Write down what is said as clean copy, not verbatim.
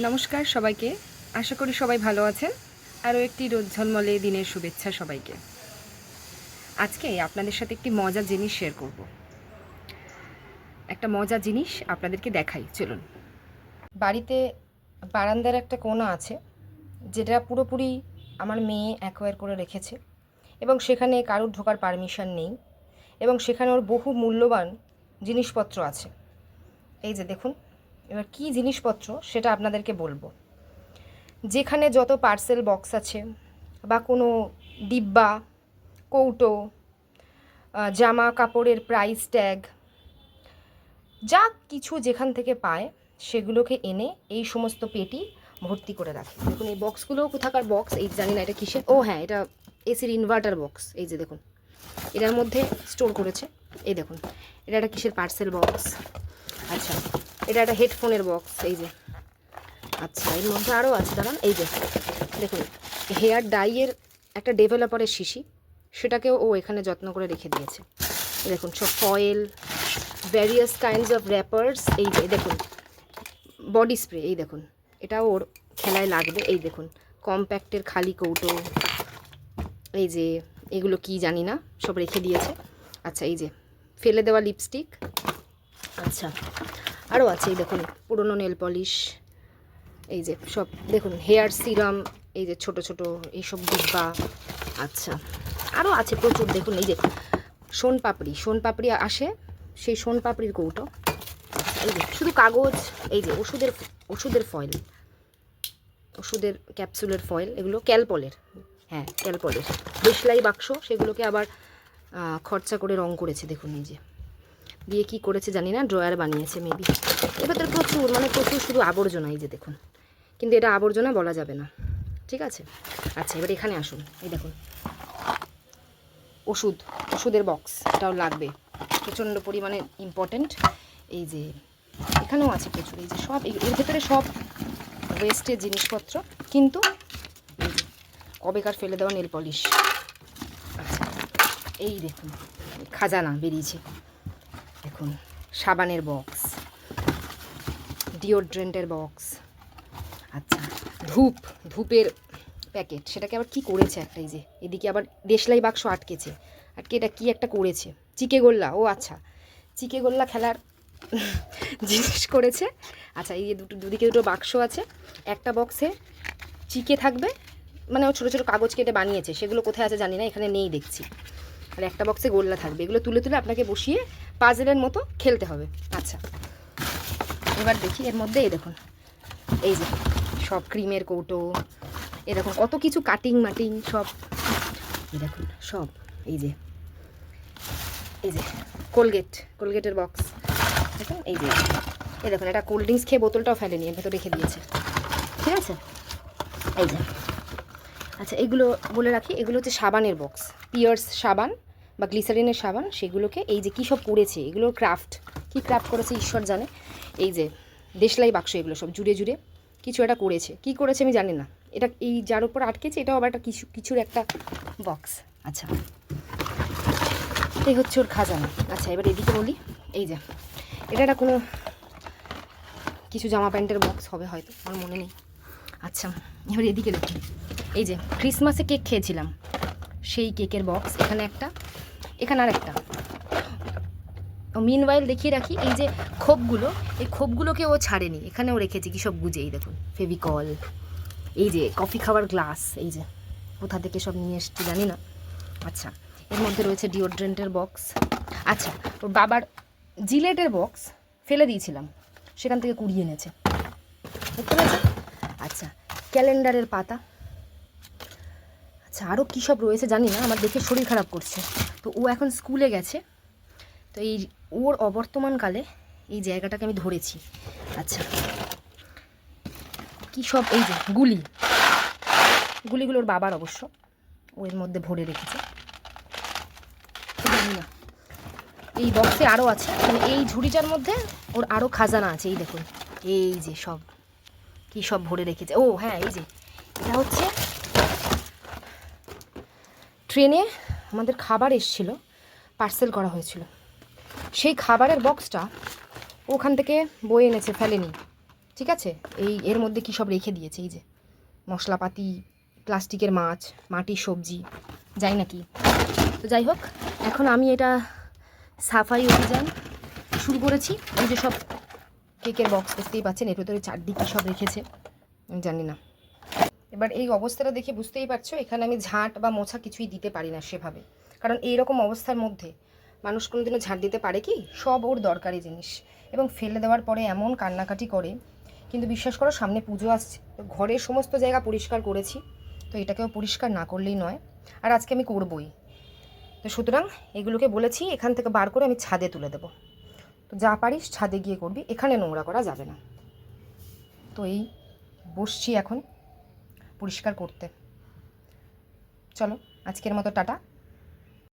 নমস্কার সবাইকে। আশা করি সবাই ভালো আছেন। আরও একটি রোদ ঝলমলে দিনের শুভেচ্ছা সবাইকে। আজকে আপনাদের সাথে একটি মজার জিনিস শেয়ার করব। একটা মজার জিনিস আপনাদেরকে দেখাই, চলুন। বাড়িতে বারান্দার একটা কোণা আছে, যেটা পুরোপুরি আমার মেয়ে অ্যাকোয়ার করে রেখেছে এবং সেখানে কারোর ঢোকার পারমিশন নেই এবং সেখানে ওর বহু মূল্যবান জিনিসপত্র আছে। এই যে দেখুন, এবার কী জিনিসপত্র সেটা আপনাদেরকে বলবো। যেখানে যত পার্সেল বক্স আছে বা কোনো ডিব্বা, কৌটো, জামা কাপড়ের প্রাইস ট্যাগ, যা কিছু যেখান থেকে পায় সেগুলোকে এনে এই সমস্ত পেটি ভর্তি করে রাখে। দেখুন এই বক্সগুলো কোথাকার বক্স, এই জানি না এটা কিসের। ও হ্যাঁ, এটা এসির ইনভার্টার বক্স। এই যে দেখুন, এটার মধ্যে স্টোর করেছে। এই দেখুন, এটা একটা কিসের পার্সেল বক্স। আচ্ছা, এটা একটা হেডফোনের বক্স। এই যে, আচ্ছা এর মধ্যে আরও আছে, দাঁড়ান। এই যে দেখুন, হেয়ার ডাইয়ের একটা ডেভেলপারের শিশি, সেটাকেও ও এখানে যত্ন করে রেখে দিয়েছে। দেখুন সব foil, various kinds of wrappers. এই যে দেখুন, বডি স্প্রে। এই দেখুন, এটা ওর খেলায় লাগবে। এই দেখুন, কম্প্যাক্টের খালি কৌটো। এই যে এগুলো কি জানি না, সব রেখে দিয়েছে। আচ্ছা, এই যে ফেলে দেওয়া লিপস্টিক। আচ্ছা, আরও আছে। এই দেখুন, পুরনো নেল পলিশ। এই যে সব দেখুন, হেয়ার সিরাম। এই যে ছোট ছোট এইসব ডিব্বা। আচ্ছা, আরও আছে প্রচুর। দেখুন এই যে সোনপাপড়ি আসে, সেই সোনপাপড়ির কৌটো। এই যে শুধু কাগজ। এই যে ওষুধের ফয়েল, ওষুধের ক্যাপসুলের ফয়েল। এগুলো ক্যালপলের, হ্যাঁ ক্যালপলের দেশলাই বাক্স। সেগুলোকে আবার খরচা করে রং করেছে। দেখুন এই যে দিয়ে কি করেছে জানি না, ড্রয়ার বানিয়েছে মেবি। এবার তো প্রচুর শুধু আবর্জনা। এই যে দেখুন, কিন্তু এটা আবর্জনা বলা যাবে না, ঠিক আছে। আচ্ছা, এবার এখানে আসুন। এই দেখুন, ওষুধের বক্স, এটাও লাগবে, প্রচণ্ড পরিমাণে ইম্পর্ট্যান্ট। এই যে এখানেও আছে প্রচুর। এই যে সব এর ভেতরে সব ওয়েস্টের জিনিসপত্র, কিন্তু এই যে কবেকার ফেলে দেওয়া নেল পলিশ। আচ্ছা, এই দেখুন খাজানা বেরিয়েছে। দেখুন সাবানের বক্স, ডিওড্রেন্টের বক্স। আচ্ছা, ধূপের প্যাকেট, সেটাকে আবার কি করেছে একটা। এই যে এদিকে আবার দেশলাই বাক্স আটকে এটা কি একটা করেছে, চিকে গোল্লা। ও আচ্ছা, চিকে গোল্লা খেলার জিনিস করেছে। আচ্ছা, এই যে দুদিকে দুটো বাক্স আছে। একটা বক্সে চিকে থাকবে, মানে ও ছোটো ছোটো কাগজ কেটে বানিয়েছে, সেগুলো কোথায় আছে জানি না, এখানে নেই দেখছি। আর একটা বক্সে গোল্লা থাকবে। এগুলো তুলে আপনাকে বসিয়ে পাজেলের মতো খেলতে হবে। আচ্ছা, এবার দেখি এর মধ্যে। এই দেখুন, এই যে সব ক্রিমের কৌটো, এরকম কত কিছু, কাটিং মাটিং সব। এই দেখুন সব। এই যে কোলগেটের বক্স দেখুন। এই দেখুন, একটা কোল্ড ড্রিঙ্কস খেয়ে বোতলটাও ফেলেনি, এর ভেতর রেখে দিয়েছে, ঠিক আছে। এই যে, আচ্ছা এগুলো বলে রাখি, এগুলো হচ্ছে সাবানের বক্স, পিয়ার্স সাবান বা গ্লিসারিনের সাবান। সেগুলোকে এই যে কী সব করেছে, এগুলোর ক্রাফট করেছে ঈশ্বর জানে। এই যে দেশলাই বাক্স, এগুলো সব জুড়ে কিছু একটা করেছে। কি করেছে আমি জানি না। এটা এই যার উপর আটকেছে, এটাও আবার একটা কিছুর একটা বক্স। আচ্ছা, এই হচ্ছে ওর খাজানা। আচ্ছা, এবার এদিকে বলি। এই যে এটা একটা কোনো কিছু জামা প্যান্টের বক্স হবে হয়তো, আমার মনে নেই। আচ্ছা, এবার এদিকে দেখি। এই যে ক্রিসমাসে কেক খেয়েছিলাম, সেই কেকের বক্স। এখানে একটা, এখানে আর একটা। মিনওয়াইল দেখিয়ে রাখি, এই যে এই খোপগুলোকে ও ছাড়েনি, এখানেও রেখেছি কি সব গুজে। এই দেখুন ফেভিকল, এই যে কফি খাওয়ার গ্লাস, এই যে কোথা থেকে সব নিয়ে এসছি জানি না। আচ্ছা, এর মধ্যে রয়েছে ডিওড্রেন্টের বক্স। আচ্ছা, ওর বাবার জিলেটের বক্স ফেলে দিয়েছিলাম, সেখান থেকে কুড়িয়ে এনেছে, বুঝতে পেরেছি। আচ্ছা, ক্যালেন্ডারের পাতা। আচ্ছা, আরও কী সব রয়েছে জানি না, আমার দেখে শরীর খারাপ করছে। তো ও এখন স্কুলে গেছে, তো এই ওর অবর্তমানকালে এই জায়গাটাকে আমি ধরেছি। আচ্ছা, কী সব, এই যে গুলিগুলো ওর বাবার অবশ্য, ও এর মধ্যে ভরে রেখেছে, জানি না। এই বক্সে আরও আছে, মানে এই ঝুড়িটার মধ্যে ওর আরও খাজানা আছে। এই দেখুন, এই যে সব কী সব ভরে রেখেছে। ও হ্যাঁ, এই যে এটা হচ্ছে ট্রেনে আমাদের খাবার এসেছিল, পার্সেল করা হয়েছিল, সেই খাবারের বক্সটা ওখান থেকে বয়ে এনেছে, ফেলেনি। ঠিক আছে, এর মধ্যে কী সব রেখে দিয়েছে, এই যে মশলাপাতি, প্লাস্টিকের মাছ, মাটির সবজি, যাই নাকি। তো যাই হোক, এখন আমি এটা সাফাই অভিযান শুরু করেছি। এই যে সব কেকের বক্স দেখতেই পাচ্ছেন, এর ভেতরে চারদিকে সব রেখেছে, আমি জানি না। এবার এই অবস্থাটা দেখে বুঝতেই পারছো, এখানে আমি ঝাঁট বা মোছা কিছুই দিতে পারি না সেভাবে, কারণ এই রকম অবস্থার মধ্যে মানুষ কোনোদিনও ঝাঁট দিতে পারে কি? সব ওর দরকারি জিনিস, এবং ফেলে দেওয়ার পরে এমন কান্নাকাটি করে। কিন্তু বিশ্বাস করো, সামনে পুজো আসছে, তো ঘরের সমস্ত জায়গা পরিষ্কার করেছি, তো এটাকেও পরিষ্কার না করলেই নয়, আর আজকে আমি করবই। তো সুতরাং এগুলোকে বলেছি এখান থেকে বার করে আমি ছাদে তুলে দেবো। তো যা পারিস ছাদে গিয়ে করবি, এখানে নোংরা করা যাবে না। তো এই বসছি এখন পরিষ্কার করতে। চলো, আজকের মতো টাটা।